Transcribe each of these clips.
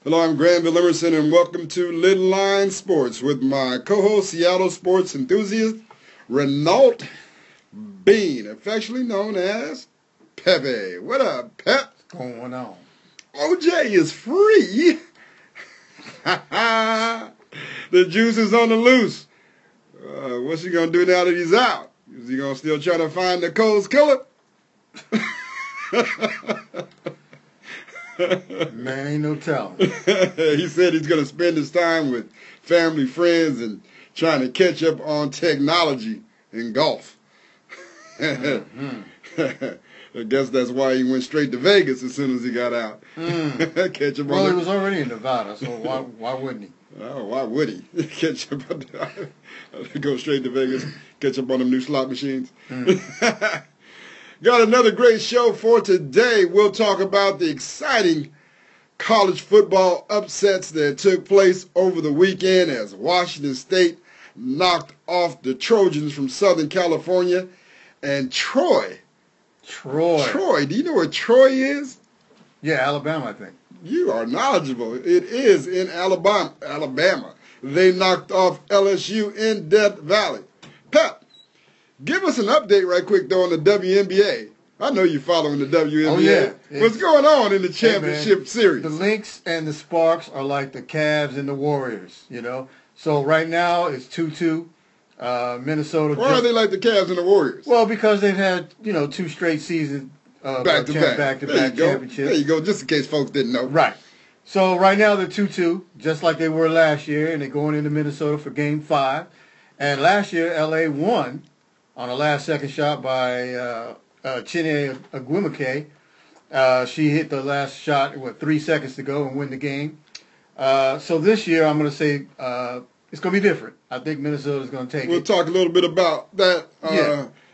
Hello, I'm Granville, Emerson, and welcome to Lidline Sports with my co-host, Seattle sports enthusiast, Renault Bean, affectionately known as Pepe. What up, Pep? What's going on? OJ is free. The juice is on the loose. What's he going to do now that he's out? Is he going to still try to find the Coles killer? Man, ain't no telling. He said he's going to spend his time with family, friends, and trying to catch up on technology in golf. I guess that's why he went straight to Vegas as soon as he got out. Catch up Well, he was already in Nevada, so why wouldn't he? Oh, why would he? Catch up on go straight to Vegas, catch up on them new slot machines. Got another great show for today. We'll talk about the exciting college football upsets that took place over the weekend as Washington State knocked off the Trojans from Southern California. And Troy, do you know where Troy is? Yeah, Alabama, I think. You are knowledgeable. It is in Alabama. They knocked off LSU in Death Valley. Pep, give us an update right quick, though, on the WNBA. I know you're following the WNBA. Oh, yeah. What's going on in the championship series? The Lynx and the Sparks are like the Cavs and the Warriors, you know. So right now it's 2-2. Minnesota. Why are they like the Cavs and the Warriors? Well, because they've had, 2 straight seasons back-to-back championships. There you go, just in case folks didn't know. Right. So right now they're 2-2, just like they were last year, and they're going into Minnesota for Game 5. And last year, L.A. won on a last-second shot by Chiney Agwimike. She hit the last shot, 3 seconds to go and win the game. So this year, I'm going to say it's going to be different. I think Minnesota's going to take it. We'll talk a little bit about that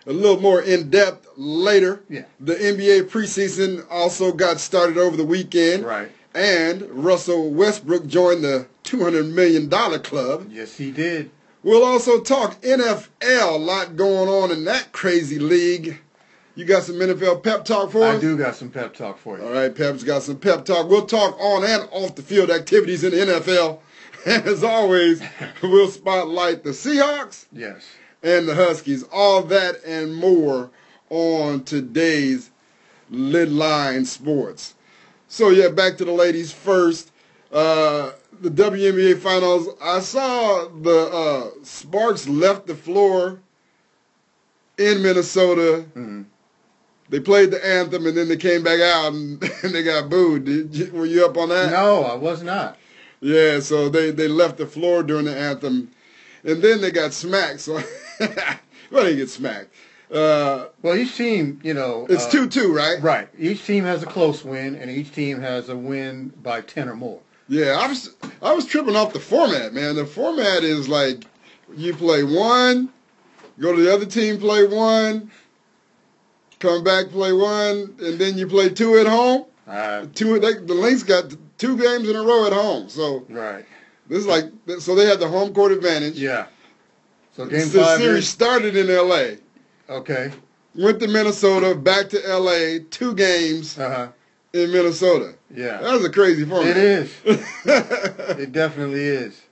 a little more in-depth later. Yeah. The NBA preseason also got started over the weekend. Right. And Russell Westbrook joined the $200 million club. Yes, he did. We'll also talk NFL. A lot going on in that crazy league. You got some NFL pep talk for us? I do got some pep talk for you. All right, Pep's got some pep talk. We'll talk on and off the field activities in the NFL. And as always, we'll spotlight the Seahawks. Yes. And the Huskies. All that and more on today's Lidline Sports. So, yeah, back to the ladies first. The WNBA Finals. I saw the Sparks left the floor in Minnesota. Mm-hmm. They played the anthem, and then they came back out, and they got booed. Were you up on that? No, I was not. Yeah, so they left the floor during the anthem, and then they got smacked. So, well, they get smacked. Well, each team, it's 2-2, right? Right. Each team has a close win, and each team has a win by 10 or more. Yeah, I was tripping off the format, man. The format is like you play one, go to the other team, play one, come back, play one, and then you play 2 at home. The Lynx got 2 games in a row at home, so right. This is so they had the home court advantage. Yeah. So Game 5. The series started in L.A. Okay. Went to Minnesota, back to L.A. 2 games in Minnesota. Yeah. That was a crazy format. It is. It definitely is.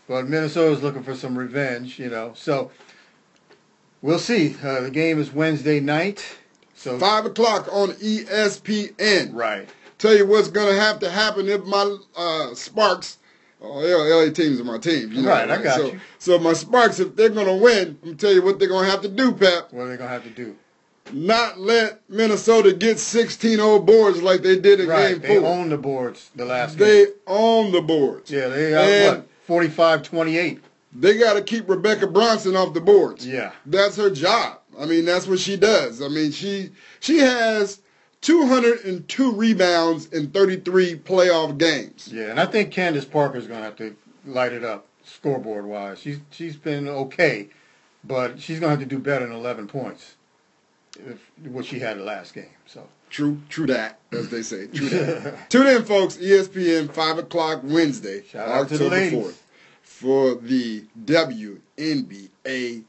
But Minnesota's looking for some revenge, So we'll see. The game is Wednesday night. So 5 o'clock on ESPN. Right. Tell you what's going to happen if my Sparks, LA teams are my team. Right, I got you. So my Sparks, if they're going to win, I'm going to tell you what they're going to have to do, Pep. What are they going to have to do? Not let Minnesota get 16-0 boards like they did in Game 4. They own the boards the last game. They own the boards. Yeah, they got, 45-28. They got to keep Rebecca Bronson off the boards. Yeah. That's her job. I mean, that's what she does. I mean, she has 202 rebounds in 33 playoff games. Yeah, and I think Candace Parker's going to have to light it up scoreboard-wise. She's been okay, but she's going to have to do better than 11 points, what she had the last game. So True that, as they say. True that. Tune in, folks. ESPN, 5 o'clock Wednesday, Shout out to the October ladies. 4th, for the WNBA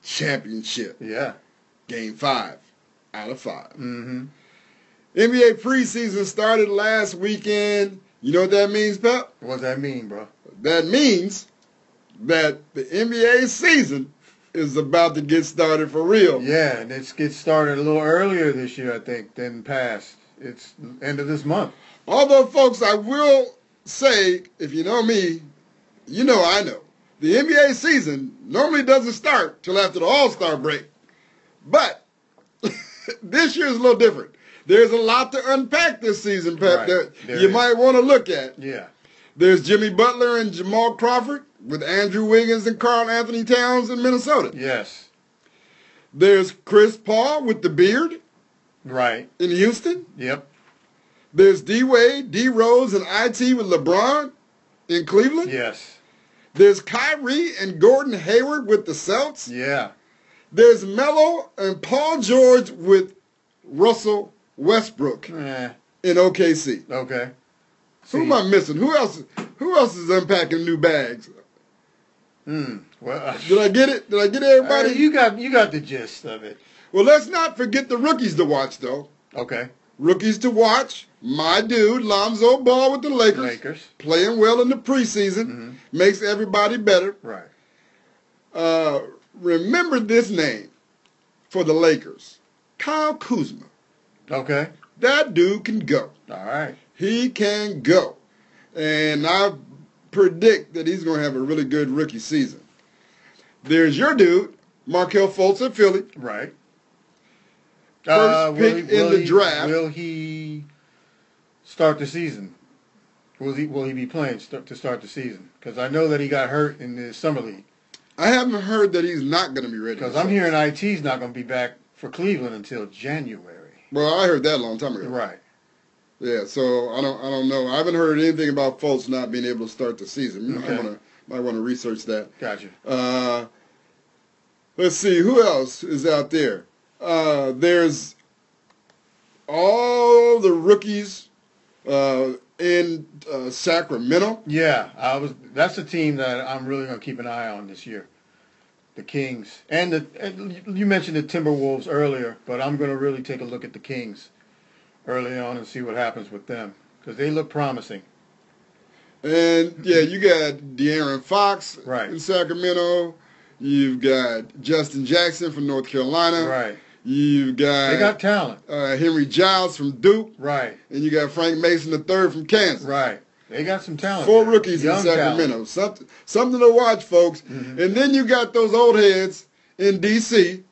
Championship. Yeah. Game 5 out of 5. Mm-hmm. NBA preseason started last weekend. You know what that means, Pep? What does that mean, bro? That means that the NBA season is about to get started for real. Yeah, and it gets started a little earlier this year, I think, than past. It's the end of this month. Although, folks, I will say, if you know me, you know I know. The NBA season normally doesn't start till after the All-Star break. But this year is a little different. There's a lot to unpack this season, Pep, Right. that you might want to look at. Yeah. There's Jimmy Butler and Jamal Crawford with Andrew Wiggins and Karl Anthony Towns in Minnesota. Yes. There's Chris Paul with the beard Right. in Houston. Yep. There's D-Wade, D-Rose, and IT with LeBron in Cleveland. Yes. There's Kyrie and Gordon Hayward with the Celtics. Yeah. There's Melo and Paul George with Russell Westbrook in OKC. Okay. Who am I missing? Who else is unpacking new bags? Well, Did I get it? Did I get everybody? you got the gist of it. Well, let's not forget the rookies to watch, though. Okay. Rookies to watch. My dude, Lonzo Ball with the Lakers. Playing well in the preseason. Makes everybody better. Right. Remember this name for the Lakers. Kyle Kuzma. Okay. That dude can go. All right. He can go. And I predict that he's going to have a really good rookie season. There's your dude, Markelle Fultz at Philly. Right. First pick in the draft. Will he start the season? Will he be playing to start the season? Because I know that he got hurt in the summer league. I haven't heard that he's not going to be ready. Because I'm hearing IT's not going to be back for Cleveland until January. Well, I heard that a long time ago. Right. Yeah, so I don't know. I haven't heard anything about Fultz not being able to start the season. Okay. Might want to research that. Gotcha. Let's see, who else is out there? There's all the rookies in Sacramento. Yeah, that's a team that I'm really going to keep an eye on this year. The Kings. And you mentioned the Timberwolves earlier, but I'm going to really take a look at the Kings early on and see what happens with them because they look promising. And, yeah, you got De'Aaron Fox Right. in Sacramento. You've got Justin Jackson from North Carolina. Right. You've got... They got talent. Henry Giles from Duke. Right. And you got Frank Mason III from Kansas. Right. They got some talent. 4 rookies Young in Sacramento. Talent. Something to watch, folks. And then you got those old heads in D.C.,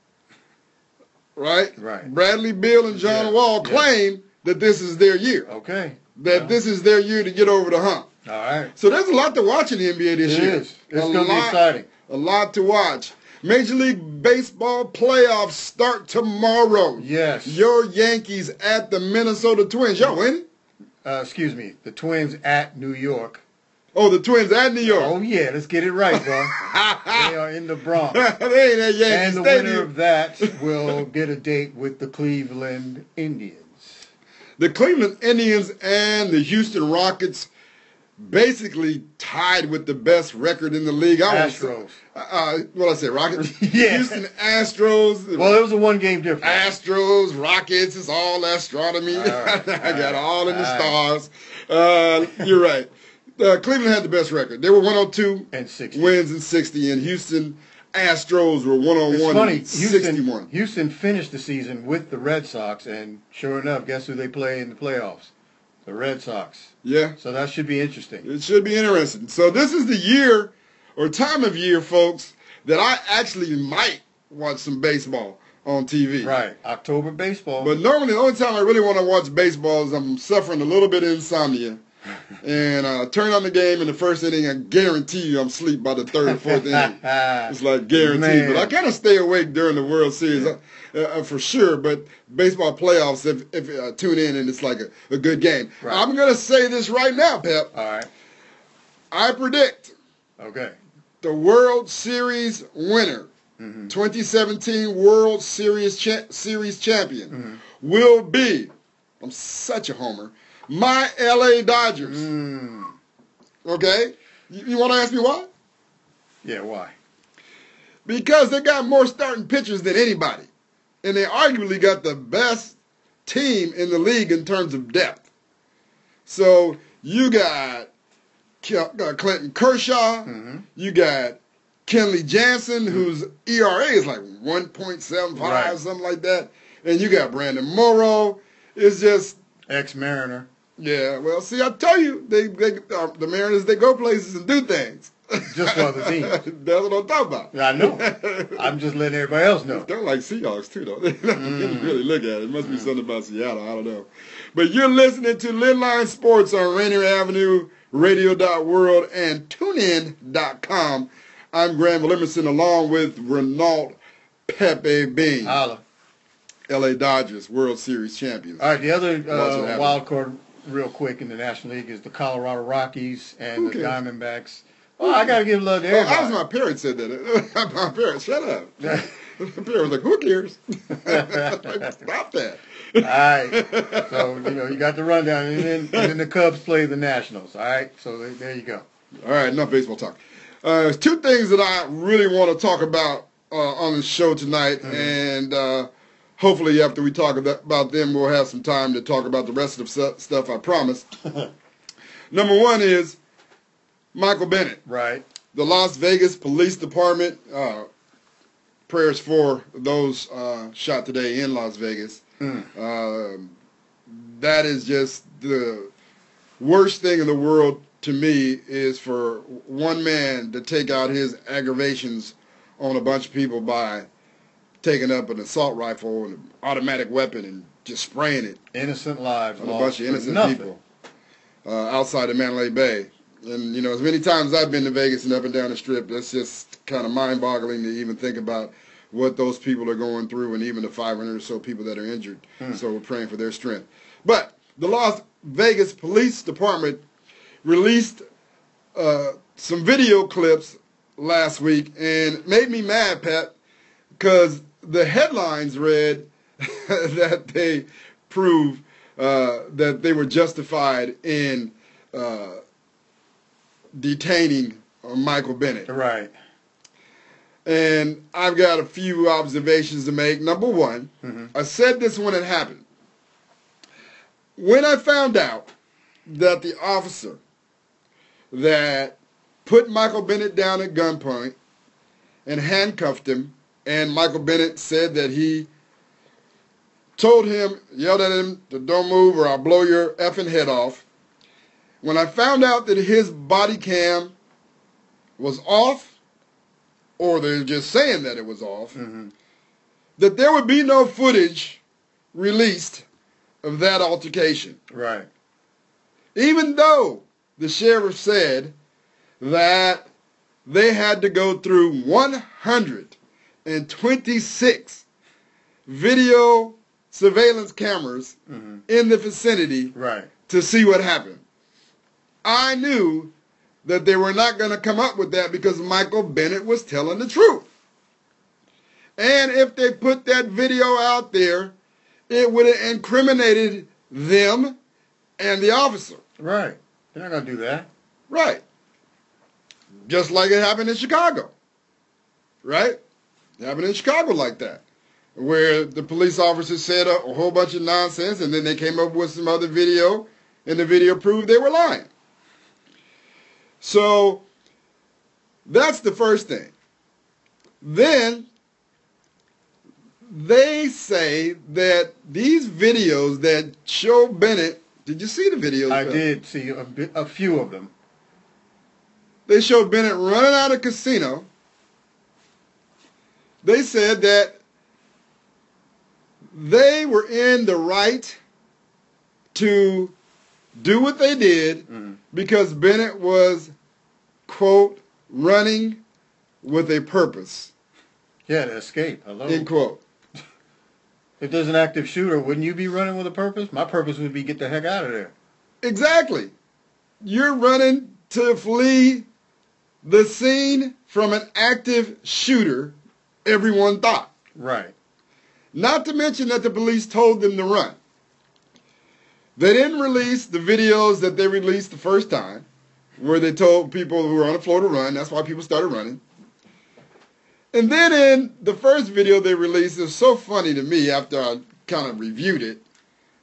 right? Right. Bradley Beal and John Wall claim that this is their year. Okay. That this is their year to get over the hump. All right. So there's a lot to watch in the NBA this year. It is. It's going to be exciting. A lot to watch. Major League Baseball playoffs start tomorrow. Yes. Your Yankees at the Minnesota Twins. Y'all winning? Excuse me. The Twins at New York. Oh, the Twins at New York. Oh, yeah. Let's get it right, bro. They are in the Bronx. They ain't at Yankee And the Stadium. winner of that will get a date with the Cleveland Indians. The Cleveland Indians and the Houston Rockets basically tied with the best record in the league. Astros. What I say, Rockets? Yeah. Houston Astros. Well, it was a one-game difference. Astros, Rockets, it's all astronomy. Right. I got all in the stars. You're right. Cleveland had the best record. They were 102 and 60 wins and 60, and Houston Astros were 101 and 61. Houston finished the season with the Red Sox, and sure enough, guess who they play in the playoffs? The Red Sox. Yeah. So that should be interesting. It should be interesting. So this is the year or time of year, folks, that I actually might watch some baseball on TV. Right. October baseball. But normally the only time I really want to watch baseball is I'm suffering a little bit of insomnia. And turn on the game in the first inning, I guarantee you I'm asleep by the third or fourth inning. It's like guaranteed. Man. But I kind of stay awake during the World Series for sure. But baseball playoffs, if I tune in and it's like a good game. Right. I'm going to say this right now, Pep. All right. I predict Okay. the World Series winner, 2017 World Series champion, will be, I'm such a homer, my L.A. Dodgers. Okay? You want to ask me why? Yeah, why? Because they got more starting pitchers than anybody. And they arguably got the best team in the league in terms of depth. So You got Clinton Kershaw. You got Kenley Jansen, whose ERA is like 1.75, something like that. And you got Brandon Morrow. It's just ex-Mariner. Yeah, well, see, I tell you, the Mariners, they go places and do things. Just for the team. That's what I'm talking about. I know. I'm just letting everybody else know. They're like Seahawks, too, though. If you really look at it. It must be something about Seattle. I don't know. But you're listening to Lidline Sports on Rainier Avenue, radio.world, and tunein.com. I'm Granville Emerson, along with Renault Pepe Bean. Holla. LA Dodgers, World Series champions. All right, the other wild card real quick in the National League is the Colorado Rockies and the Diamondbacks. Well, I got to give love to everybody. That was my parents said that. My parents, shut up. My parents was like, who cares? Stop that. All right. So, you got the rundown. And then the Cubs play the Nationals. All right. So, there you go. All right. Enough baseball talk. There's two things that I really want to talk about on the show tonight. And hopefully after we talk about them, we'll have some time to talk about the rest of the stuff, I promise. Number one is Michael Bennett. Right. The Las Vegas Police Department, prayers for those shot today in Las Vegas. That is just the worst thing in the world to me, is for one man to take out his aggravations on a bunch of people by taking up an assault rifle and an automatic weapon and just spraying it. Innocent lives on a bunch of innocent people outside of Mandalay Bay. And, as many times as I've been to Vegas and up and down the Strip, that's just kind of mind-boggling to even think about what those people are going through, and even the 500 or so people that are injured. So we're praying for their strength. But the Las Vegas Police Department released some video clips last week, and it made me mad, Pat, because the headlines read that they prove that they were justified in detaining Michael Bennett. Right. And I've got a few observations to make. Number one, I said this when it happened. When I found out that the officer that put Michael Bennett down at gunpoint and handcuffed him, and Michael Bennett said that he told him, yelled at him to don't move or I'll blow your effing head off. When I found out that his body cam was off, or they're just saying that it was off, that there would be no footage released of that altercation. Right. Even though the sheriff said that they had to go through 126 video surveillance cameras in the vicinity to see what happened. I knew that they were not going to come up with that because Michael Bennett was telling the truth. And if they put that video out there, it would have incriminated them and the officer. Right. They're not going to do that. Right. Just like it happened in Chicago. Right? It happened in Chicago like that, where the police officers said a whole bunch of nonsense, and then they came up with some other video, and the video proved they were lying. So that's the first thing. Then they say that these videos that show Bennett, did you see the videos? I did see a few of them. They showed Bennett running out of the casino. They said that they were in the right to do what they did because Bennett was, quote, running with a purpose. Yeah, to escape. Hello. End quote. If there's an active shooter, wouldn't you be running with a purpose? My purpose would be get the heck out of there. Exactly. You're running to flee the scene from an active shooter, everyone thought. Right. Not to mention that the police told them to run. They didn't release the videos that they released the first time, where they told people who were on the floor to run. That's why people started running. And then in the first video they released, it was so funny to me after I kind of reviewed it.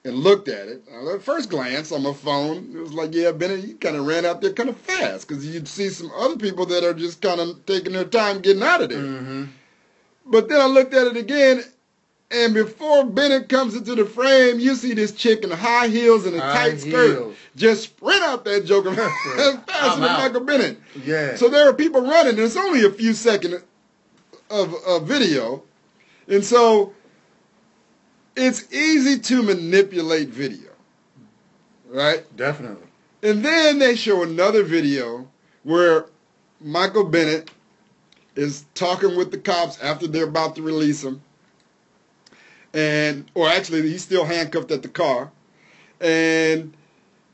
and looked at it. At first glance on my phone, it was like, yeah, Bennett, you kind of ran out there kind of fast because you'd see some other people that are just kind of taking their time getting out of there. Mm-hmm. But then I looked at it again, and before Bennett comes into the frame, you see this chick in high heels and a tight skirt just sprint out that joker faster than Michael Bennett. Yeah. So there are people running. There's only a few seconds of video. And so it's easy to manipulate video, right? Definitely. And then they show another video where Michael Bennett is talking with the cops after they're about to release him. Or actually, he's still handcuffed at the car. And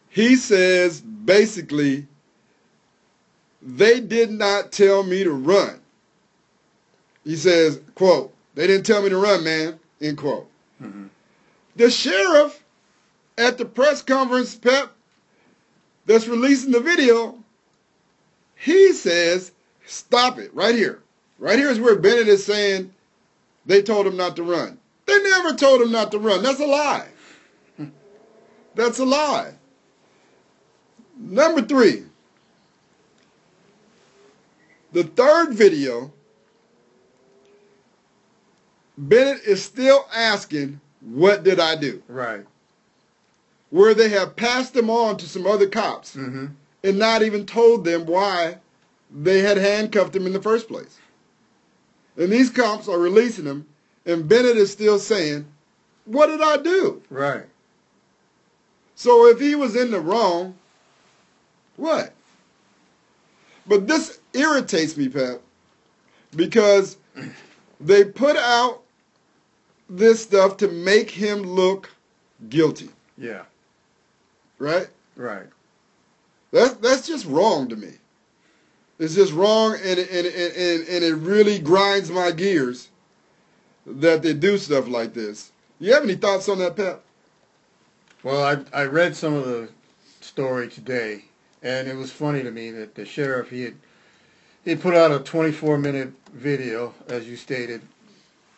he says, basically, they did not tell me to run. He says, quote, they didn't tell me to run, man, end quote. Mm-hmm. The sheriff at the press conference, Pep, that's releasing the video, he says, stop it, right here. Right here is where Bennett is saying they told him not to run. They never told him not to run. That's a lie. That's a lie. Number 3. The third video, Bennett is still asking, what did I do? Right. Where they have passed him on to some other cops Mm-hmm. and not even told them why they had handcuffed him in the first place. And these cops are releasing him, and Bennett is still saying, what did I do? Right. So if he was in the wrong, what? But this irritates me, Pat, because they put out this stuff to make him look guilty. Yeah. Right? Right. That's just wrong to me. It's just wrong, and it really grinds my gears that they do stuff like this. You have any thoughts on that, Pep? Well, I read some of the story today, and it was funny to me that the sheriff, he put out a 24-minute video, as you stated,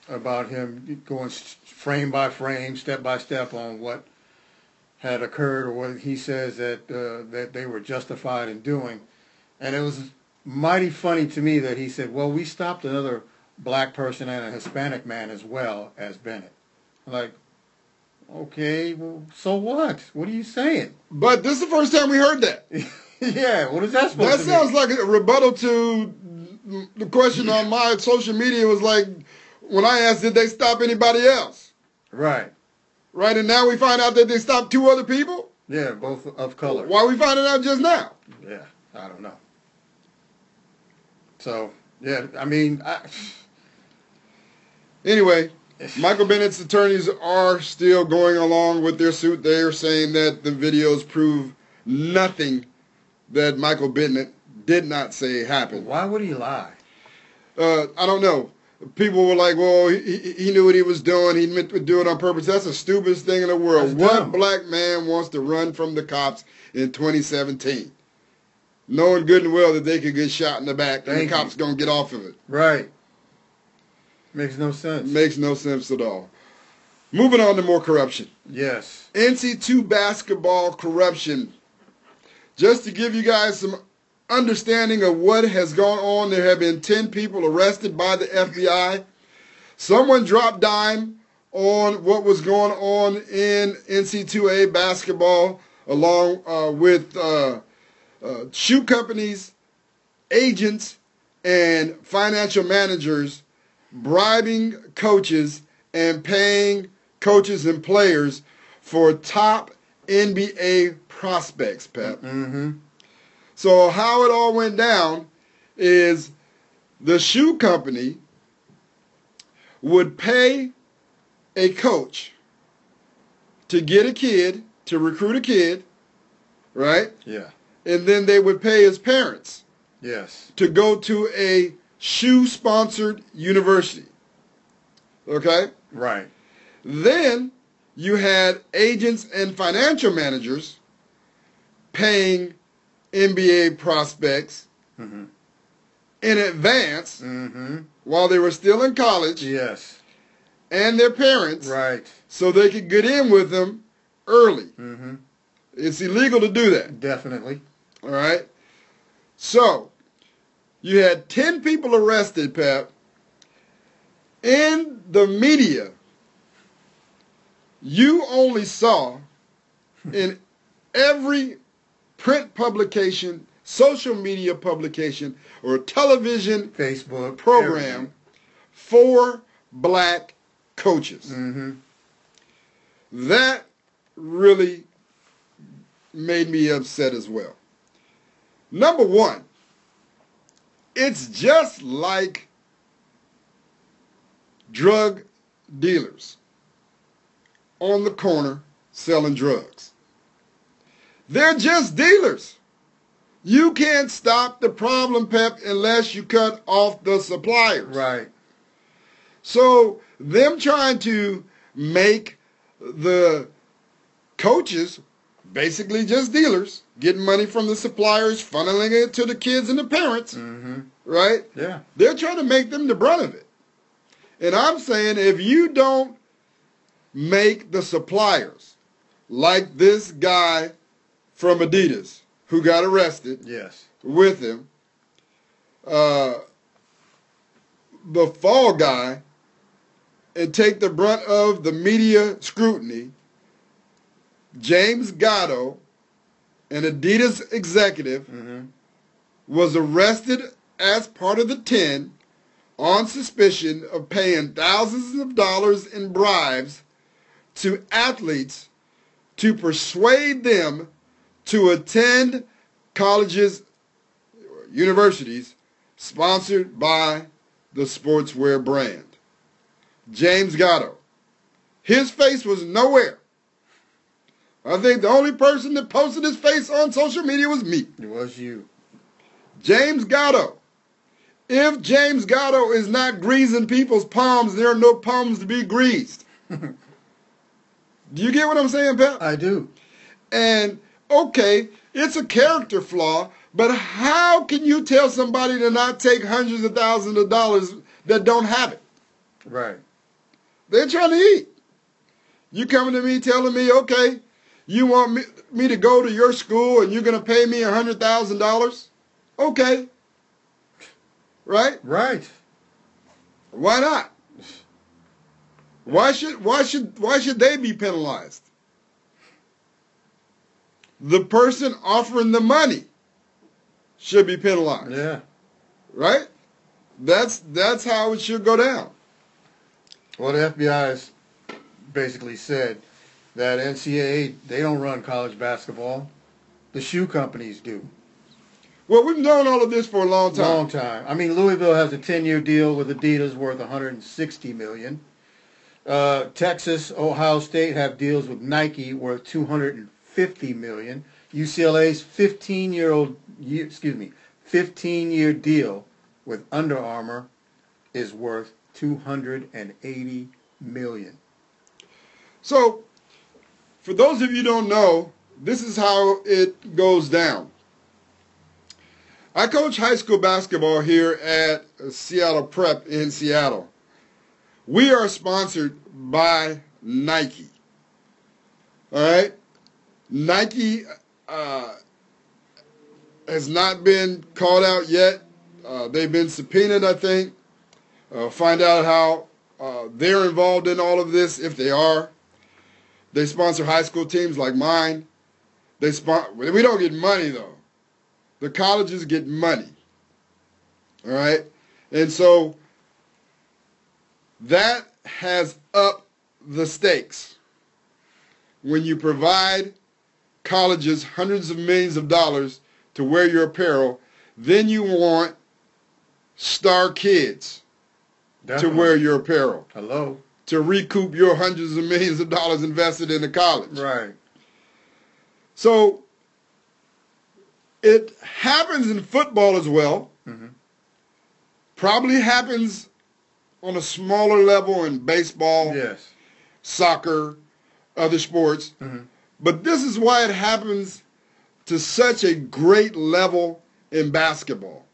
about him going frame by frame, step by step on what had occurred or what he says that they were justified in doing. And it was mighty funny to me that he said, well, we stopped another black person and a Hispanic man as well as Bennett. Like, okay, well, so what? What are you saying? But this is the first time we heard that. Yeah, what is that supposed to mean? That sounds like a rebuttal to the question on my social media was like, when I asked, did they stop anybody else? Right. Right, and now we find out that they stopped 2 other people? Yeah, both of color. Why are we finding out just now? Yeah, I don't know. So, yeah, I mean... Anyway, Michael Bennett's attorneys are still going along with their suit. They are saying that the videos prove nothing that Michael Bennett did not say happened. Why would he lie? I don't know. People were like, well, he knew what he was doing. He meant to do it on purpose. That's the stupidest thing in the world. That's What dumb. black man wants to run from the cops in 2017? Knowing good and well that they could get shot in the back and the cops going to get off of it. Right. Makes no sense. Makes no sense at all. Moving on to more corruption. Yes. NC2 basketball corruption. Just to give you guys some understanding of what has gone on, there have been 10 people arrested by the FBI. Someone dropped dime on what was going on in NC2A basketball along with shoe companies, agents, and financial managers bribing coaches and paying coaches and players for top NBA prospects, Pep. Mm-hmm. So how it all went down is the shoe company would pay a coach to get a kid, to recruit a kid, right? Yeah. And then they would pay his parents Yes. to go to a shoe-sponsored university. Okay? Right. Then you had agents and financial managers paying NBA prospects Mm-hmm. in advance Mm-hmm. while they were still in college Yes. and their parents Right. so they could get in with them early. Mm-hmm. It's illegal to do that. Definitely. All right? So, you had 10 people arrested, Pep. In the media, you only saw in every print publication, social media publication, or television Facebook program, 4 black coaches. Mm-hmm. That really made me upset as well. Number one, it's just like drug dealers on the corner selling drugs. They're just dealers. You can't stop the problem, Pep, unless you cut off the suppliers. Right. So them trying to make the coaches basically just dealers, getting money from the suppliers, funneling it to the kids and the parents, Mm-hmm. right? Yeah. They're trying to make them the brunt of it. And I'm saying if you don't make the suppliers, like this guy from Adidas who got arrested Yes. with him, the fall guy, and take the brunt of the media scrutiny, James Gatto, an Adidas executive, Mm-hmm. was arrested as part of the 10 on suspicion of paying thousands of dollars in bribes to athletes to persuade them to attend colleges, universities sponsored by the sportswear brand. James Gatto. His face was nowhere. I think the only person that posted his face on social media was me. It was you. James Gatto. If James Gatto is not greasing people's palms, there are no palms to be greased. Do you get what I'm saying, Pep? I do. And, okay, it's a character flaw, but how can you tell somebody to not take hundreds of thousands of dollars that don't have it? Right. They're trying to eat. You coming to me telling me, okay, you want me to go to your school and you're going to pay me $100,000? Okay. Right? Right. Why not? Why should they be penalized? The person offering the money should be penalized. Yeah. Right? That's how it should go down. Well, the FBI has basically said that NCAA, they don't run college basketball. The shoe companies do. Well, we've known all of this for a long time. Long time. I mean, Louisville has a 10-year deal with Adidas worth $160 million. Texas, Ohio State have deals with Nike worth $250 million. UCLA's 15-year deal with Under Armour is worth $280 million. So, for those of you who don't know, this is how it goes down. I coach high school basketball here at Seattle Prep in Seattle. We are sponsored by Nike. All right? Nike has not been called out yet. They've been subpoenaed, I think. Find out how they're involved in all of this, if they are. They sponsor high school teams like mine. We don't get money, though. The colleges get money. All right? And so that has upped the stakes. When you provide colleges hundreds of millions of dollars to wear your apparel, then you want star kids Definitely. to wear your apparel. Hello. To recoup your hundreds of millions of dollars invested in the college. Right. So it happens in football as well. Mm-hmm. Probably happens on a smaller level in baseball, Yes. soccer, other sports. Mm-hmm. But this is why it happens to such a great level in basketball.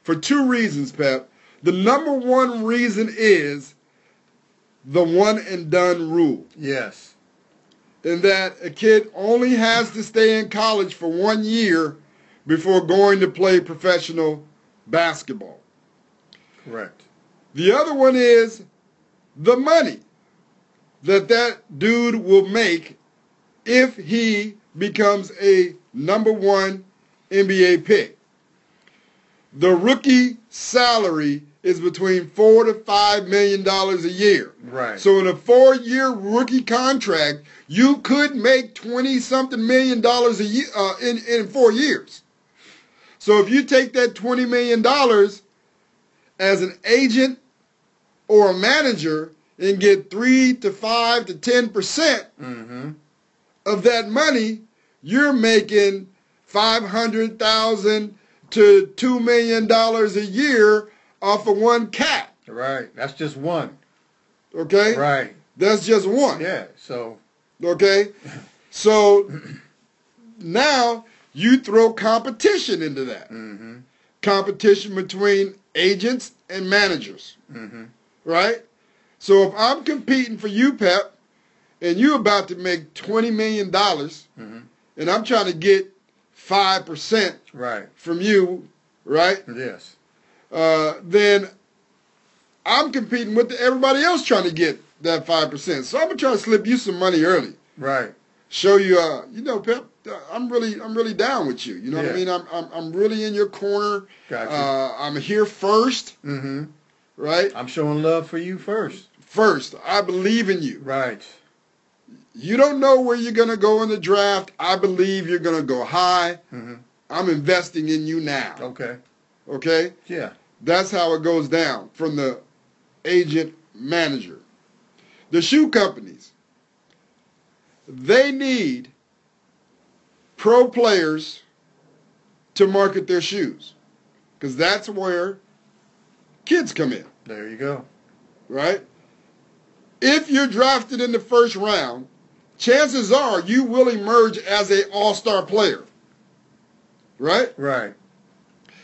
For 2 reasons, Pep. The number one reason is the one and done rule. Yes. in that a kid only has to stay in college for 1 year before going to play professional basketball. Correct. The other one is the money that dude will make if he becomes a #1 NBA pick. The rookie salary is between $4 to $5 million a year. Right. So in a 4-year rookie contract, you could make 20-something million dollars a year in 4 years. So if you take that $20 million as an agent or a manager and get 3 to 5 to 10% of that money, you're making $500,000 to $2 million a year off of one cat. Right. That's just one. Okay? Right. That's just one. Yeah. So. Okay? So now you throw competition into that. Competition between agents and managers. Right? So if I'm competing for you, Pep, and you're about to make $20 million, and I'm trying to get 5% from you, right? Yes. Then I'm competing with everybody else trying to get that 5%. So I'm gonna try to slip you some money early. Right. Show you, Pep, I'm really down with you. You know what I mean? I'm really in your corner. Gotcha. I'm here first. Right. I'm showing love for you first. First, I believe in you. Right. You don't know where you're going to go in the draft. I believe you're going to go high. I'm investing in you now. Okay. Okay? Yeah. That's how it goes down from the agent manager. The shoe companies, they need pro players to market their shoes because that's where kids come in. There you go. Right? If you're drafted in the first round, chances are you will emerge as an all-star player. Right? Right.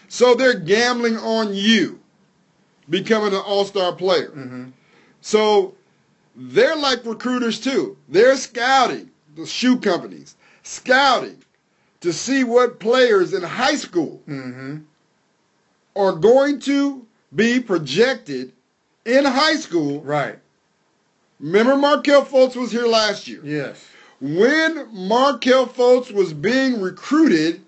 So they're gambling on you becoming an all-star player. So they're like recruiters too. They're scouting, the shoe companies, scouting to see what players in high school are going to be projected in high school. Right. Remember Markelle Fultz was here last year. Yes. When Markelle Fultz was being recruited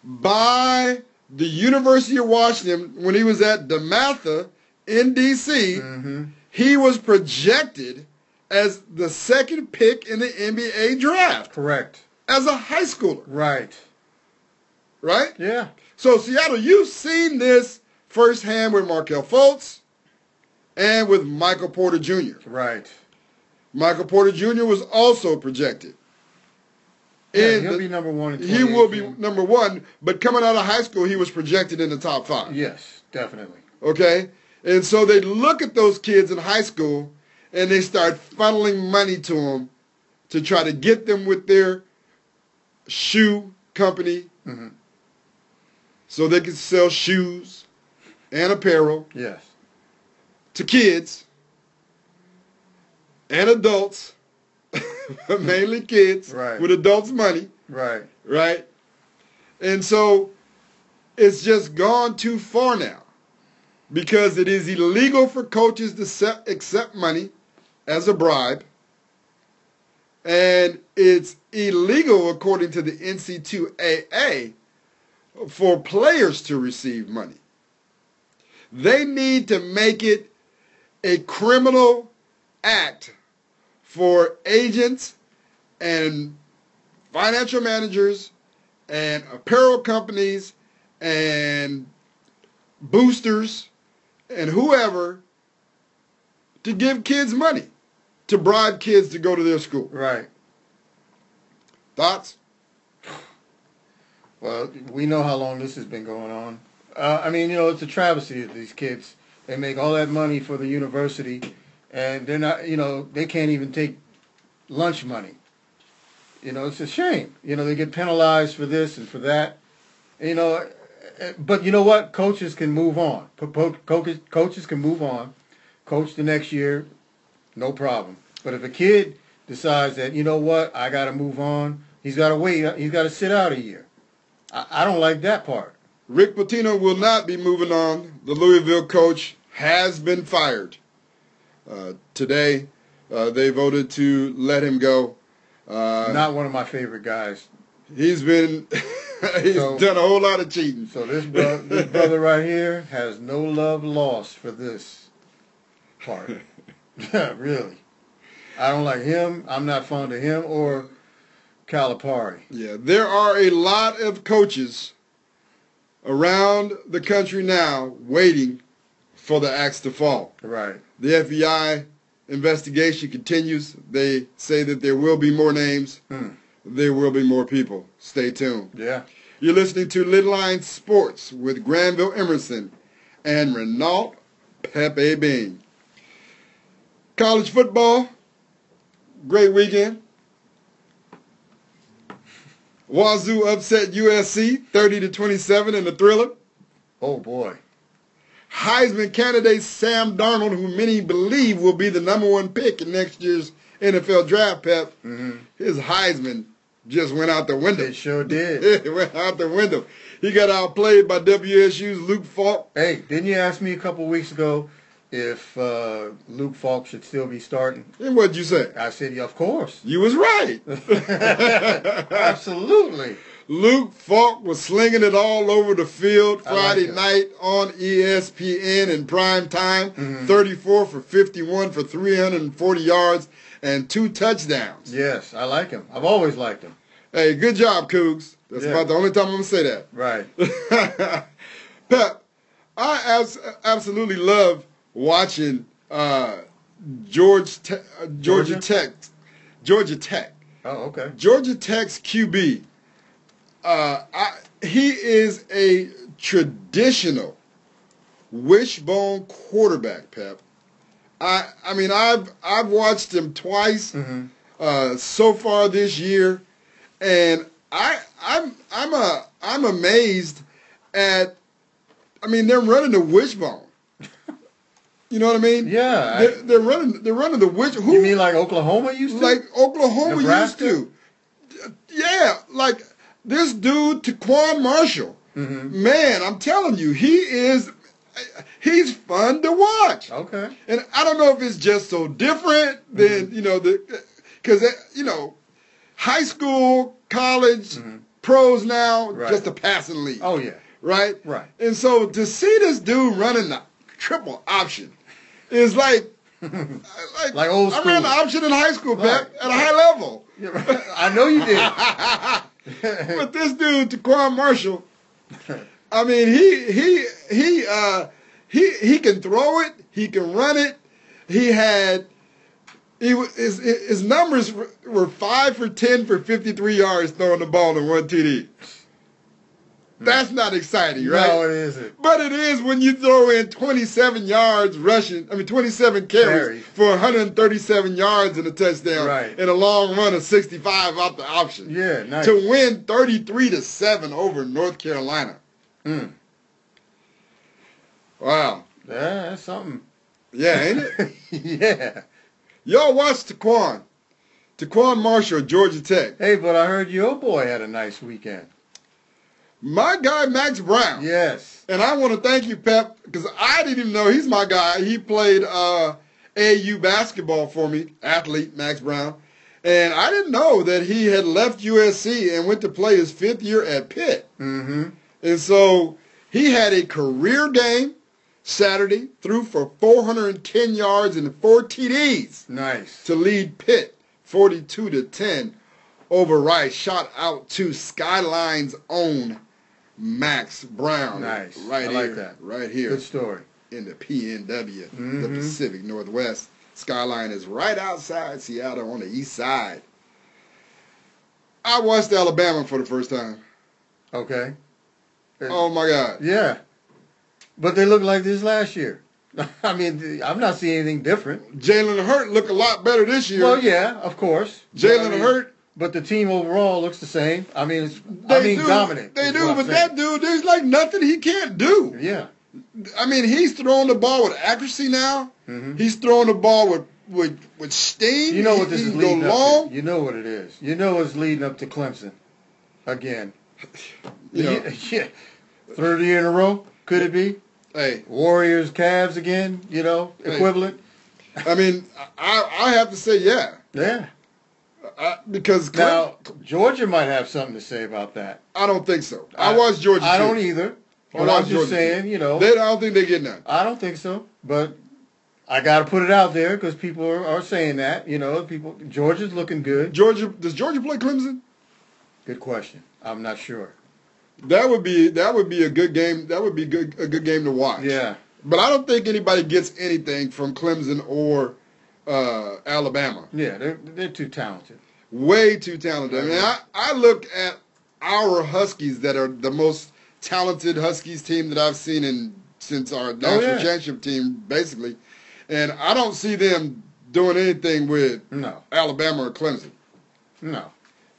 by the University of Washington when he was at DeMatha in D.C., he was projected as the second pick in the NBA draft. Correct. As a high schooler. Right. Right? Yeah. So, Seattle, you've seen this firsthand with Markelle Fultz and with Michael Porter Jr. Right. Michael Porter Jr. was also projected. Yeah, he'll be #1 in 2018. He will be #1, but coming out of high school, he was projected in the top 5. Yes, definitely. Okay? And so they look at those kids in high school, and they start funneling money to them to try to get them with their shoe company so they can sell shoes and apparel to kids and adults, mainly kids, with adults' money. Right? And so it's just gone too far now because it is illegal for coaches to accept money as a bribe. And it's illegal, according to the NCAA, for players to receive money. They need to make it a criminal act for agents and financial managers and apparel companies and boosters and whoever to give kids money, to bribe kids to go to their school. Right. Thoughts? Well, we know how long this has been going on. I mean, you know, it's a travesty of these kids. They make all that money for the university, and they're not, you know, they can't even take lunch money. You know, it's a shame. You know, they get penalized for this and for that. You know, but you know what? Coaches can move on. Coaches can move on. Coach the next year, no problem. But if a kid decides that, you know what, I got to move on, he's got to wait. He's got to sit out a year. I don't like that part. Rick Pitino will not be moving on. The Louisville coach has been fired. Today, they voted to let him go. Not one of my favorite guys. He's been he's done a whole lot of cheating. So this brother right here has no love lost for this part. Really. I don't like him. I'm not fond of him or Calipari. Yeah, there are a lot of coaches around the country now waiting for the axe to fall. Right. The FBI investigation continues. They say that there will be more names. There will be more people. Stay tuned. Yeah. You're listening to Lidline Sports with Granville Emerson and Renault Pepe Bean. College football, great weekend. Wazoo upset USC 30-27 in the thriller. Oh, boy. Heisman candidate Sam Darnold, who many believe will be the #1 pick in next year's NFL draft, Pep, his Heisman just went out the window. It sure did. It went out the window. He got outplayed by WSU's Luke Falk. Hey, didn't you ask me a couple weeks ago if Luke Falk should still be starting? And what'd you say? I said, yeah, of course. You was right. Absolutely. Luke Falk was slinging it all over the field Friday night on ESPN in prime time. 34 for 51 for 340 yards and 2 touchdowns. Yes, I like him. I've always liked him. Hey, good job, Cougs. That's about the only time I'm going to say that. Right. Pep, I absolutely love watching Georgia Tech. Oh, okay. Georgia Tech's QB. He is a traditional wishbone quarterback, Pep. I mean, I've watched him twice so far this year, and I'm amazed at. I mean, they're running the wishbone. You know what I mean? Yeah. They're running the wishbone. You mean like Oklahoma used to? Like Oklahoma Nebraska? used to. Yeah, like this dude, Taquan Marshall. Man, I'm telling you, he's fun to watch. Okay. And I don't know if it's just so different than, because, high school, college, pros now, just a passing league. Oh, yeah. Right? Right. And so to see this dude running the triple option is like old school. I ran the option in high school, Pep, at a high level. Yeah, right. I know you did. But this dude, Taquan Marshall, I mean, he can throw it, he can run it. His numbers were 5 for 10 for 53 yards throwing the ball in 1 TD. That's not exciting, right? No, it isn't. But it is when you throw in 27 yards rushing, 27 carries for 137 yards and a touchdown, and a long run of 65 out the option. Yeah, nice. To win 33-7 over North Carolina. Wow. Yeah, that's something. Yeah, ain't it? Yeah. Y'all watch Taquan Marshall at Georgia Tech. Hey, but I heard your boy had a nice weekend. My guy, Max Brown. Yes. And I want to thank you, Pep, because I didn't even know he's my guy. He played AAU basketball for me, athlete Max Brown. And I didn't know that he had left USC and went to play his 5th year at Pitt. And so he had a career game Saturday, threw for 410 yards and 4 TDs. Nice. To lead Pitt 42-10 over Rice. Shout out to Skyline's own Max Brown. Nice. Right I here. like that. Right here. Good story. In the PNW, the Pacific Northwest. Skyline is right outside Seattle on the east side. I watched Alabama for the first time. Okay. Oh, my God. Yeah. But they looked like this last year. I mean, I'm not seeing anything different. Jalen Hurts looked a lot better this year. Well, yeah, of course. Jalen Hurts. But the team overall looks the same. I mean, dominant. They do, but that dude, there's like nothing he can't do. Yeah. I mean, he's throwing the ball with accuracy now. He's throwing the ball with steam. You know what this he is can go leading long. up to. You know what it is. You know it's leading up to Clemson again. Yeah. 3rd year in a row. Could it be? Hey. Warriors, Cavs again, equivalent. I mean, I have to say, yeah. Yeah. Because now, Georgia might have something to say about that. I don't think so. I watched Georgia, I too. don't either. But I'm just saying, I don't think they get none. I don't think so. But I got to put it out there because people are saying that. Georgia's looking good. Does Georgia play Clemson? Good question. I'm not sure. That would be a good game. That would be a good game to watch. Yeah. But I don't think anybody gets anything from Clemson or Alabama. Yeah, they're too talented. Way too talented. I mean, I look at our Huskies that are the most talented Huskies team that I've seen since our national championship team, basically. And I don't see them doing anything with Alabama or Clemson. No.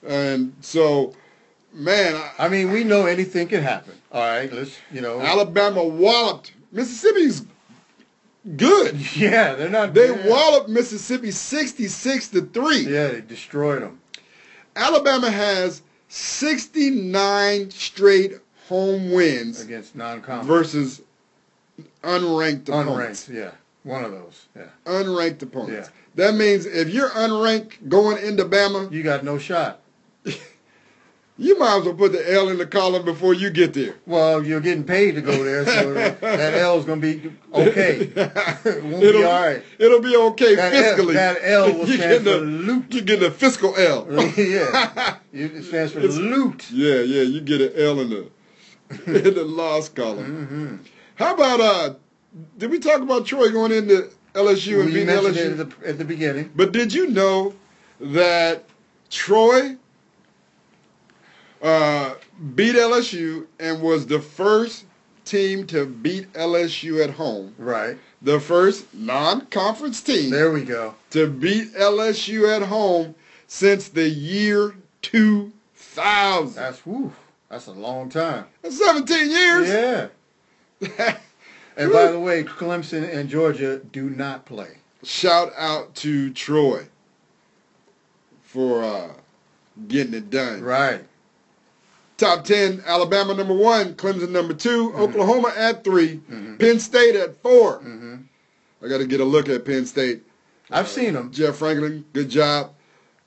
And so, man. I mean, we know anything can happen. All right, Alabama walloped. Mississippi's good. Yeah, they're not. They walloped Mississippi 66-3. Yeah, they destroyed them. Alabama has 69 straight home wins against non-conference versus unranked opponents. Unranked, yeah. One of those, yeah. Unranked opponents. Yeah. That means if you're unranked going into Bama, you got no shot. You might as well put the L in the column before you get there. Well, you're getting paid to go there, so that L is going to be okay. It won't be all right. It'll be okay fiscally. That L will stand for loot. You get a fiscal L. Yeah. It stands for loot. Yeah, you get an L in the loss column. Mm-hmm. How about, did we talk about Troy going into LSU and beating LSU? We mentioned it at the beginning. But did you know that Troy beat LSU and was the first team to beat LSU at home? Right. The first non-conference team. There we go. To beat LSU at home since the year 2000. That's a long time. That's 17 years. Yeah. And by the way, Clemson and Georgia do not play. Shout out to Troy for getting it done. Right. Top 10, Alabama number 1, Clemson number 2, Oklahoma at 3, Penn State at 4. I got to get a look at Penn State. I've seen them. Jeff Franklin, good job.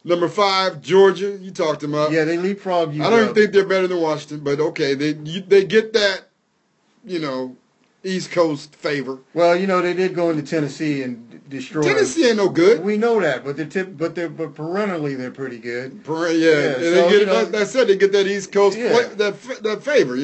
Number 5, Georgia. You talked them up. Yeah, they leapfrog you. I don't even think they're better than Washington, but okay, they get that, East Coast favor. Well, they did go into Tennessee and destroy. Tennessee ain't no good. We know that, but perennially they're pretty good. And they get that said, they get that East Coast that favor.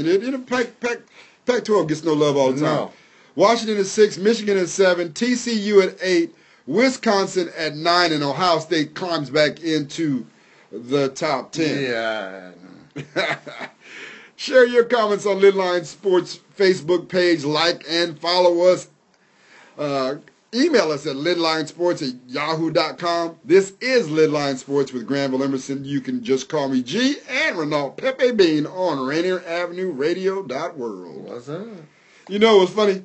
Pac-12 gets no love all the time. No. Washington is 6, Michigan is 7, TCU at 8, Wisconsin at 9, and Ohio State climbs back into the top 10. Yeah. Share your comments on Lidline Sports Facebook page. Like and follow us. Email us at lidlinesports@yahoo.com. This is Lidline Sports with Granville Emerson. You can just call me G and Renault Pepe Bean on Rainier Avenue Radio.world. What's up? You know what's funny?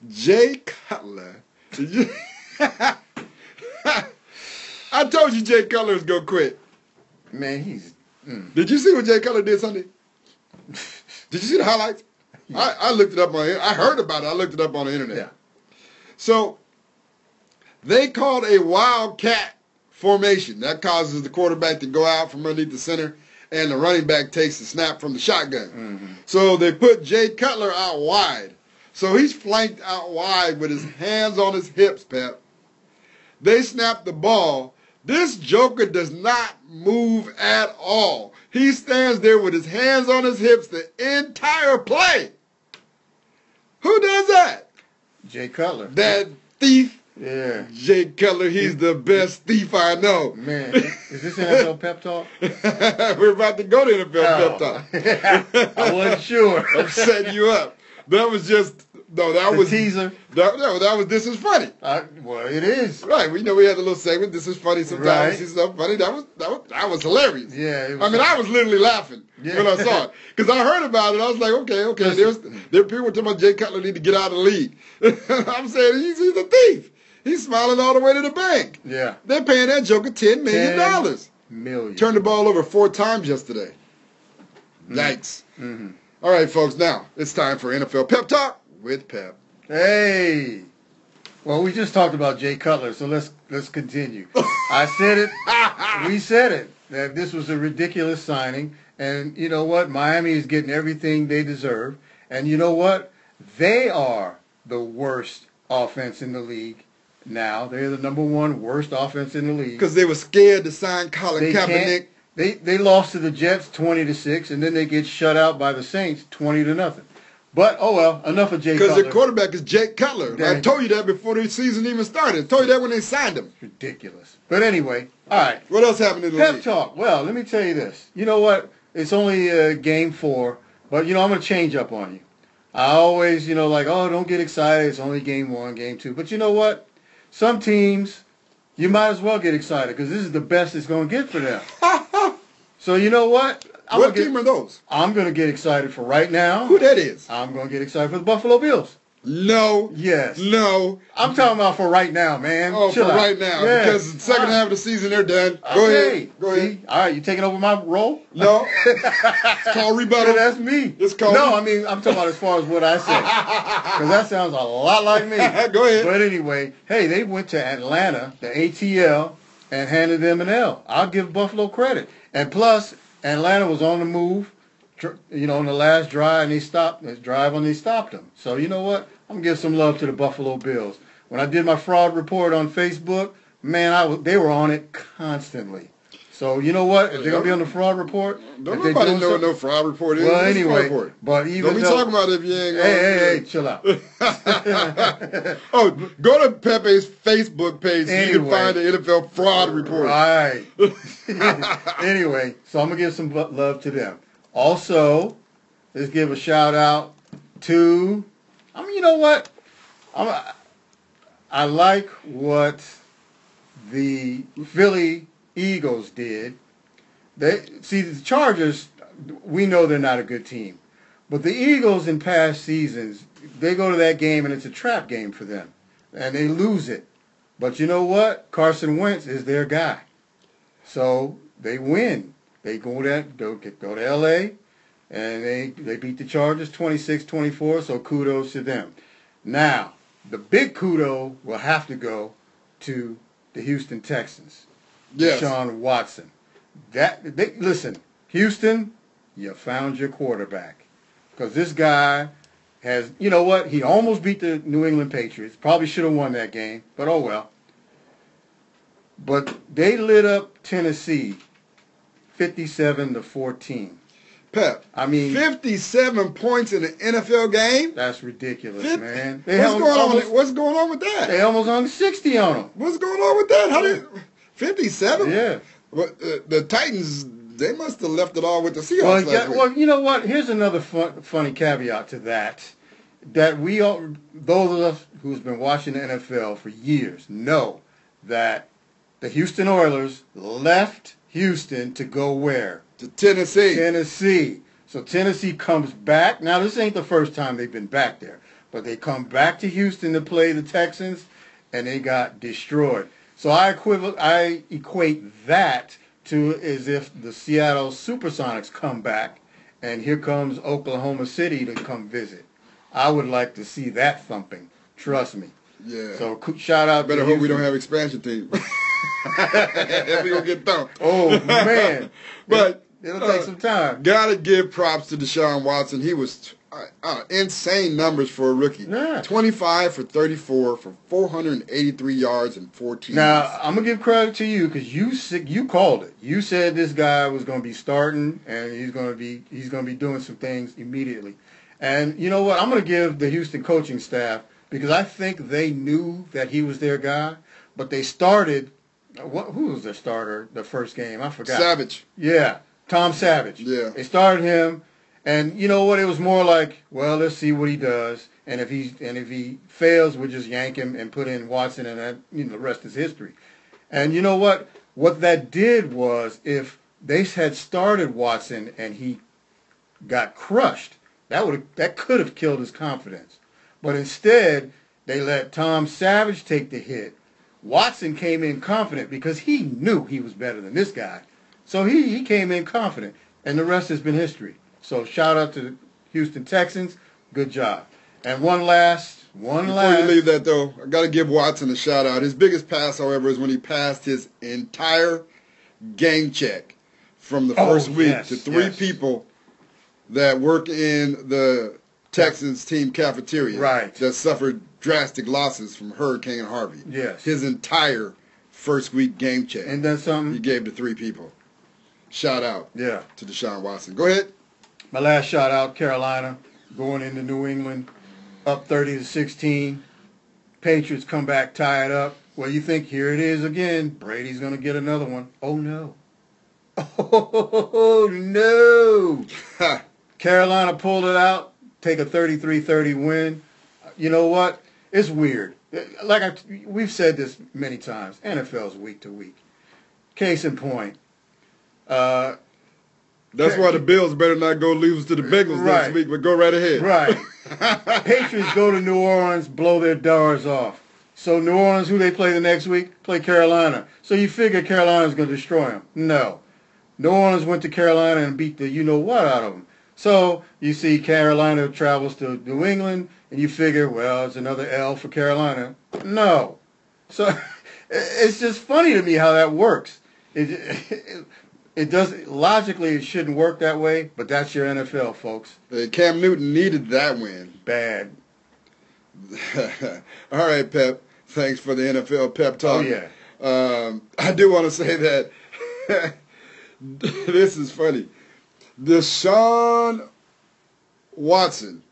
Jay Cutler. I told you Jay Cutler was going to quit. Man, he's... Did you see what Jay Cutler did Sunday? Did you see the highlights? Yeah. I looked it up I heard about it. I looked it up on the internet. Yeah. So they called a wildcat formation. That causes the quarterback to go out from underneath the center, and the running back takes the snap from the shotgun. So they put Jay Cutler out wide. So he's flanked out wide with his hands on his hips, Pep. They snap the ball. This joker does not move at all. He stands there with his hands on his hips the entire play. Who does that? Jay Cutler. That thief. Yeah. Jay Cutler, he's the best thief I know. Man, is this NFL pep talk? We're about to go to NFL pep talk. I wasn't sure. I'm setting you up. That was just... No, that was teaser. That was This Is Funny. Well, it is. Right. We know we had a little segment. This is funny. Sometimes see stuff funny. That was hilarious. Yeah. I was literally laughing when I saw it because I heard about it. I was like, okay. There are people talking about Jay Cutler need to get out of the league. I'm saying he's a thief. He's smiling all the way to the bank. Yeah. They're paying that joker $10 million. $10 million. Turned the ball over 4 times yesterday. Yikes. Mm-hmm. All right, folks, now it's time for NFL Pep Talk with Pep. Hey. Well, we just talked about Jay Cutler, so let's continue. I said it. We said it, that this was a ridiculous signing. And you know what? Miami is getting everything they deserve. And you know what? They are the worst offense in the league now. They're the #1 worst offense in the league. Because they were scared to sign Colin Kaepernick. They lost to the Jets 20-6, and then they get shut out by the Saints 20-0. But, oh well, enough of Jay Cutler. Because their quarterback is Jake Cutler. I told you that before the season even started. I told you that when they signed him. Ridiculous. But anyway, all right. What else happened in the league? Pep Talk. Well, let me tell you this. You know what? It's only game 4, but, I'm going to change up on you. I always, like, oh, don't get excited. It's only game 1, game 2. But you know what? Some teams, you might as well get excited because this is the best it's going to get for them. So you know what? What team are those? I'm going to get excited for right now. Who that is? I'm going to get excited for the Buffalo Bills. No. Yes. No. I'm talking about for right now, man. Oh, Chill for out. right now. Yeah. Because the second half of the season, they're done. Go ahead. Go ahead. All right, you taking over my role? No. It's called rebuttal. That's me. It's called No, I mean, I'm talking about as far as what I said. Because that sounds a lot like me. Go ahead. But anyway, hey, they went to Atlanta, the ATL, and handed them an L. I'll give Buffalo credit. And plus, Atlanta was on the move, on the last drive, and they stopped them. So you know what? I'm going to give some love to the Buffalo Bills. When I did my fraud report on Facebook, man, they were on it constantly. So you know what? If they're going to be on the fraud report, don't nobody know what no fraud report is. Well, anyway, but even don't be talking about it if you ain't going Hey, chill out. Oh, go to Pepe's Facebook page so you can find the NFL fraud report. Right. Anyway, so I'm going to give some love to them. Also, let's give a shout out to, you know what? I like what the Philly Eagles did. The Chargers, we know they're not a good team. But the Eagles in past seasons, they go to that game and it's a trap game for them. And they lose it. But you know what? Carson Wentz is their guy. So they win. They go to L.A., and they beat the Chargers 26-24, so kudos to them. Now, the big kudo will have to go to the Houston Texans. Yes. Deshaun Watson. Listen, Houston, you found your quarterback. Because this guy has, you know what? He almost beat the New England Patriots. Probably should have won that game, but oh well. But they lit up Tennessee 57-14. Pep, 57 points in an NFL game? That's ridiculous, man. What's going on with that? They almost hung 60 on them. What's going on with that? 57? Yeah. Well, the Titans, they must have left it all with the Seahawks last week. Well, you know what? Here's another funny caveat to that. That those of us who's been watching the NFL for years know that the Houston Oilers left Houston to go where? To Tennessee. Tennessee. So Tennessee comes back. Now, this ain't the first time they've been back there. But they come back to Houston to play the Texans, and they got destroyed. So I equate that to as if the Seattle Supersonics come back, and here comes Oklahoma City to come visit. I would like to see that thumping. Trust me. Yeah. So shout out. Better hope we don't have expansion teams. We're going to get thumped. Oh, man. But it'll take some time. Got to give props to Deshaun Watson. He was insane numbers for a rookie. Yeah. 25 for 34 for 483 yards and 14. Now, I'm going to give credit to you because you called it. You said this guy was going to be starting and he's going to be doing some things immediately. And you know what? I'm going to give the Houston coaching staff, because I think they knew that he was their guy, but they started. Who was their starter the first game? I forgot. Savage. Yeah, Tom Savage. Yeah. They started him, and you know what? It was more like, well, let's see what he does, and if he fails, we'll just yank him and put in Watson, and that, the rest is history. And you know what? What that did was, if they had started Watson and he got crushed, that could have killed his confidence. But instead, They let Tom Savage take the hit. Watson came in confident because he knew he was better than this guy. So he came in confident, and the rest has been history. So shout out to the Houston Texans. Good job. And one last. Before you leave that, though, I got to give Watson a shout out. His biggest pass, however, is when he passed his entire game check from the first week to three people that work in the Texans team cafeteria that suffered drastic losses from Hurricane Harvey. Yes. His entire first week game check. And then something he gave to three people. Shout out to Deshaun Watson. Go ahead. My last shout out, Carolina, going into New England, up 30-16. Patriots come back, tie it up. Well, you think, here it is again. Brady's going to get another one. Oh, no. Oh, no. Carolina pulled it out, take a 33-30 win. You know what? It's weird. We've said this many times. NFL's week to week. Case in point. That's why the Bills better not go lose to the Bengals next week, but go right ahead. Right. Patriots go to New Orleans, blow their doors off. So New Orleans, who they play the next week? Play Carolina. So you figure Carolina's going to destroy them. No. New Orleans went to Carolina and beat the you-know-what out of them. So you see Carolina travels to New England, and you figure, well, it's another L for Carolina. No. So it's just funny to me how that works. It does logically, it shouldn't work that way, but that's your NFL, folks. Cam Newton needed that win. Bad. All right, Pep. Thanks for the NFL pep talk. Oh, yeah. I do want to say that this is funny. Deshaun Watson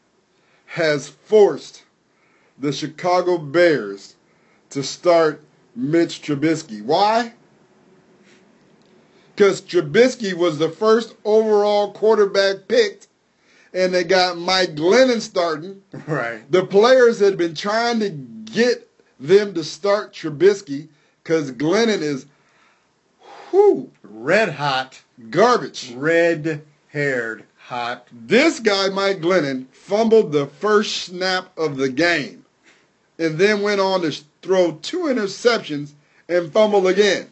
has forced the Chicago Bears to start Mitch Trubisky. Why? Because Trubisky was the first overall quarterback picked, and they got Mike Glennon starting. Right. The players had been trying to get them to start Trubisky because Glennon is red hot. Garbage. Red-haired hot. This guy, Mike Glennon, fumbled the first snap of the game and then went on to throw 2 interceptions and fumble again.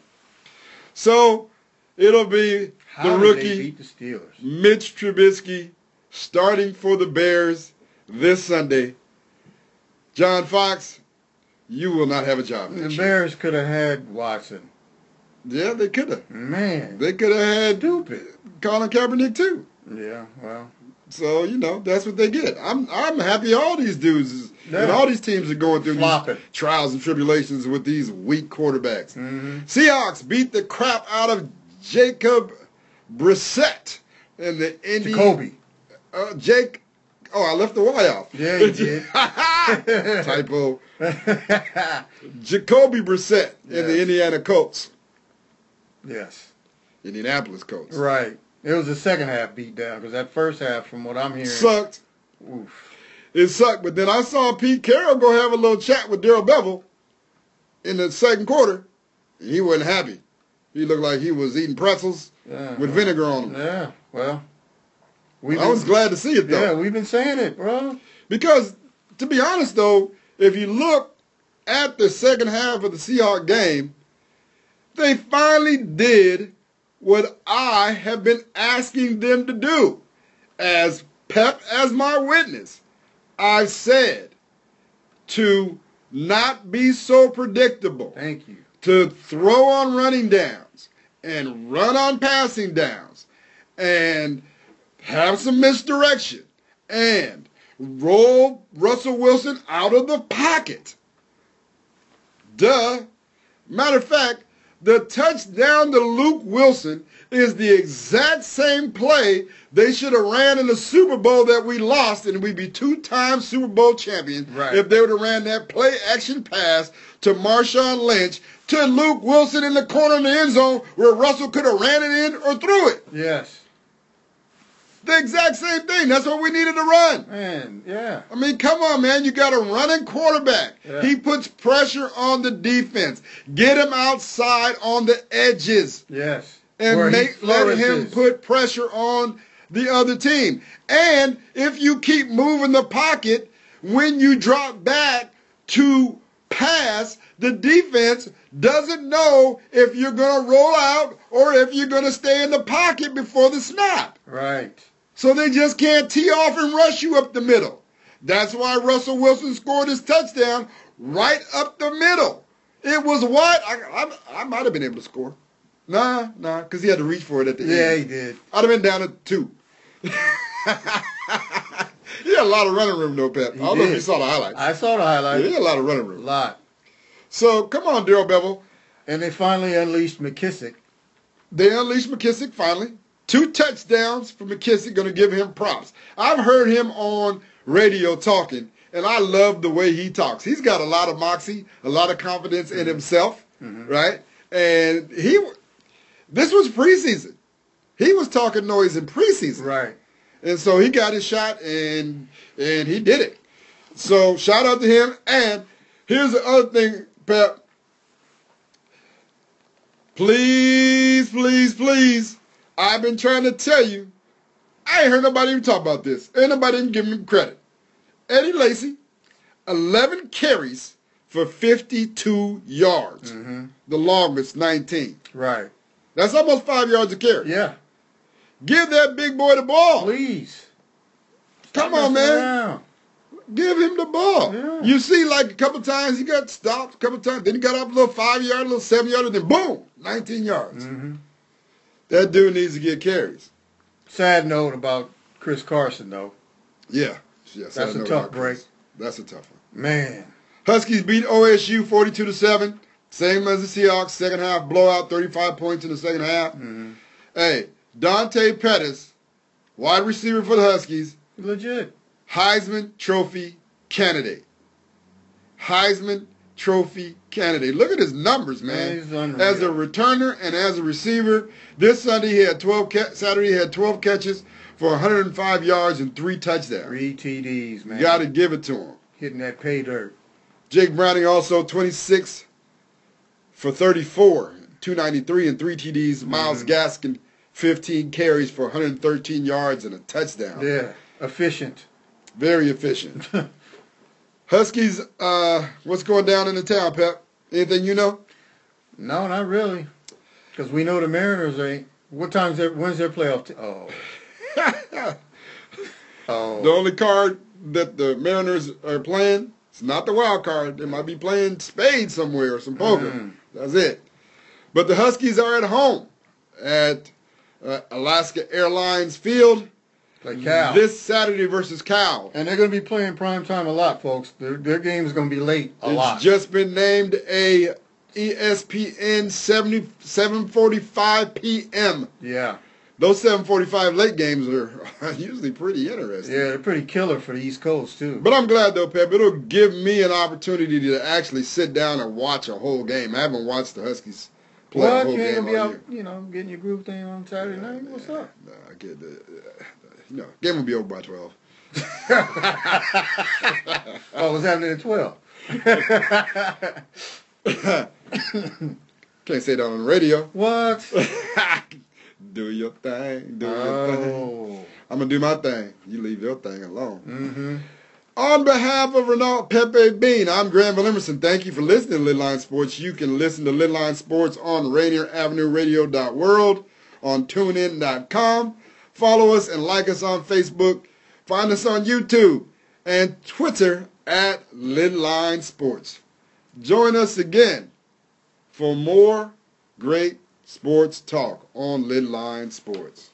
So it'll be the rookie beat the Steelers? Mitch Trubisky starting for the Bears this Sunday. John Fox, you will not have a job. The Bears could have had Watson. Yeah, they could have. Man. They could have had Stupid. Colin Kaepernick too. Yeah, well. So, that's what they get. I'm happy all these dudes and all these teams are going through these trials and tribulations with these weak quarterbacks. Mm-hmm. Seahawks beat the crap out of Jacob Brissett in the Jacoby. I left the Y off. Yeah, you did. Typo. Jacoby Brissett in the Indiana Colts. Yes. Indianapolis Colts. Right. It was the second half beat down because that first half, from what I'm hearing, sucked. Oof. It sucked. But then I saw Pete Carroll go have a little chat with Darrell Bevell in the second quarter. And he wasn't happy. He looked like he was eating pretzels with vinegar on them. Yeah, well. I was glad to see it, though. Yeah, we've been saying it, bro. Because, to be honest, though, if you look at the second half of the Seahawks game, they finally did what I have been asking them to do. As Pep as my witness, I said to not be so predictable. Thank you. To throw on running downs and run on passing downs and have some misdirection and roll Russell Wilson out of the pocket. Duh. Matter of fact, the touchdown to Luke Wilson is the exact same play they should have ran in the Super Bowl that we lost, and we'd be 2-time Super Bowl champion if they would have ran that play-action pass to Marshawn Lynch to Luke Wilson in the corner of the end zone where Russell could have ran it in or threw it. Yes. The exact same thing. That's what we needed to run. Man, yeah. I mean, come on, man. You got a running quarterback. Yeah. He puts pressure on the defense. Get him outside on the edges. Yes. And let him put pressure on the other team. And if you keep moving the pocket, when you drop back to pass, the defense doesn't know if you're going to roll out or if you're going to stay in the pocket before the snap. Right. So they just can't tee off and rush you up the middle. That's why Russell Wilson scored his touchdown right up the middle. It was wide. I might have been able to score. Nah, because he had to reach for it at the end. Yeah, he did. I'd have been down at 2. He had a lot of running room, though, Pep. I don't know if you saw the highlights. I saw the highlights. Yeah, he had a lot of running room. A lot. So, come on, Darrell Bevel. And they finally unleashed McKissick. They unleashed McKissick finally. 2 touchdowns for McKissick, going to give him props. I've heard him on radio talking, and I love the way he talks. He's got a lot of moxie, a lot of confidence in himself, right? And this was preseason. He was talking noise in preseason. Right. And so he got his shot, and he did it. So shout out to him. And here's the other thing, Pep. Please, please, please. I've been trying to tell you. I ain't heard nobody even talk about this. Ain't nobody even giving him credit. Eddie Lacy, 11 carries for 52 yards. The longest, 19. Right. That's almost 5 yards a carry. Yeah. Give that big boy the ball. Please. Come on, man. Around. Give him the ball. Yeah. You see, like a couple times he got stopped, a couple times. Then he got up a little 5-yard, a little 7-yard, and then boom, 19 yards. That dude needs to get carries. Sad note about Chris Carson, though. Yeah. That's a tough break. That's a tough one. Man. Huskies beat OSU 42-7. Same as the Seahawks. Second half blowout, 35 points in the second half. Hey, Dante Pettis, wide receiver for the Huskies. Legit. Heisman Trophy candidate. Heisman Trophy candidate. Look at his numbers, man. He's unreal. As a returner and as a receiver, this Sunday he had 12 catches for 105 yards and 3 touchdowns. 3 TDs, man. You got to give it to him. Hitting that pay dirt. Jake Browning also 26 for 34, 293 and 3 TDs. Myles Gaskin 15 carries for 113 yards and a touchdown. Yeah, efficient. Very efficient. Huskies, what's going down in the town, Pep? Anything you know? No, not really. Because we know the Mariners ain't. When's their playoff? The only card that the Mariners are playing, it's not the wild card. They might be playing spades somewhere or some poker. That's it. But the Huskies are at home at Alaska Airlines Field. Like Cal. This Saturday versus Cal. And they're going to be playing prime time a lot, folks. Their game is going to be late a lot. It's just been named a ESPN 7:45 p.m. Yeah. Those 7:45 late games are usually pretty interesting. Yeah, they're pretty killer for the East Coast, too. But I'm glad, though, Pep. It'll give me an opportunity to actually sit down and watch a whole game. I haven't watched the Huskies play a whole game all year. You know, getting your groove thing on Saturday night. What's up? No, I get game will be over by 12. Oh, what's happening at 12? Can't say that on the radio. What? Do your thing. Do your thing. I'm going to do my thing. You leave your thing alone. On behalf of Renault Pepe Bean, I'm Granville Emerson. Thank you for listening to Lidline Sports. You can listen to Lidline Sports on RainierAvenueRadio.world, on TuneIn.com. Follow us and like us on Facebook. Find us on YouTube and Twitter at Lidline Sports. Join us again for more great sports talk on Lidline Sports.